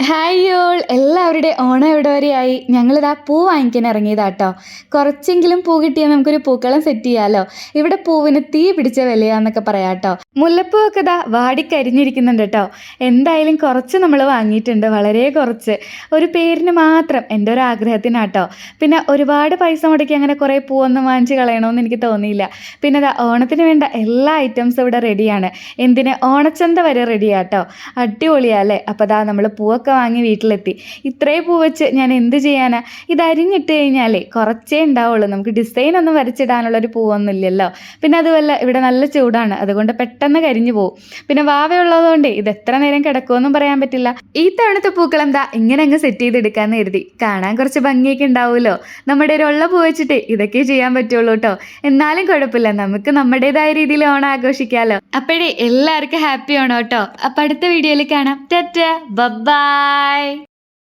Hi all എല്ലാവരുടെ ഓണം എവിടെ വരെയായി. ഞങ്ങളിതാ പൂ വാങ്ങിക്കാൻ ഇറങ്ങിയതാട്ടോ. കുറച്ചെങ്കിലും പൂ കിട്ടിയാൽ നമുക്കൊരു പൂക്കളം സെറ്റ് ചെയ്യാമല്ലോ. ഇവിടെ പൂവിന് തീ പിടിച്ച വിലയാന്നൊക്കെ പറയാട്ടോ. മുല്ലപ്പൂവൊക്കെ ഇതാ വാടിക്കരിഞ്ഞിരിക്കുന്നുണ്ട് കേട്ടോ. എന്തായാലും കുറച്ച് നമ്മൾ വാങ്ങിയിട്ടുണ്ട്, വളരെ കുറച്ച്, ഒരു പേരിന് മാത്രം, എൻ്റെ ഒരു ആഗ്രഹത്തിനാട്ടോ. പിന്നെ ഒരുപാട് പൈസ മുടക്കി അങ്ങനെ കുറേ പൂവൊന്നും വാങ്ങിച്ച് കളയണമെന്ന് എനിക്ക് തോന്നിയില്ല. പിന്നെ ഇതാ ഓണത്തിന് വേണ്ട എല്ലാ ഐറ്റംസും ഇവിടെ റെഡിയാണ്. എന്തിന്, ഓണച്ചന്ത വരെ റെഡിയാട്ടോ. അടിപൊളിയാല്ലേ. അപ്പോൾ അതാ നമ്മൾ പൂവൊക്കെ വാങ്ങി വീട്ടിലെത്തി. ഇത്രയും പൂ വെച്ച് ഞാൻ എന്ത് ചെയ്യാനാ? ഇത് അരിഞ്ഞിട്ട് കഴിഞ്ഞാലേ കുറച്ചേ ഉണ്ടാവുള്ളൂ, നമുക്ക് ഡിസൈൻ ഒന്നും വരച്ചിടാനുള്ളൊരു പൂവൊന്നും ഇല്ലല്ലോ. പിന്നെ അതുമല്ല ഇവിടെ നല്ല ചൂടാണ്, അതുകൊണ്ട് പെട്ടെന്ന് കരിഞ്ഞു പോകും. പിന്നെ വാവയുള്ളതുകൊണ്ട് ഇത് എത്ര നേരം കിടക്കുമെന്നും പറയാൻ പറ്റില്ല. ഈ തവണത്തെ പൂക്കൾ എന്താ ഇങ്ങനെ അങ്ങ് സെറ്റ് ചെയ്തെടുക്കാന്ന് കരുതി. കാണാൻ കുറച്ച് ഭംഗിയൊക്കെ ഉണ്ടാവുമല്ലോ. നമ്മുടെ ഒരു ഉള്ള പൂ വെച്ചിട്ട് ഇതൊക്കെ ചെയ്യാൻ പറ്റുള്ളൂ കേട്ടോ. എന്നാലും കുഴപ്പമില്ല, നമുക്ക് നമ്മുടേതായ രീതിയിൽ ഓണം ആഘോഷിക്കാമല്ലോ. അപ്പോഴേ എല്ലാവർക്കും ഹാപ്പി ഓണം കേട്ടോ. അപ്പം അടുത്ത വീഡിയോയിൽ കാണാം. ടാറ്റാ, ബൈ.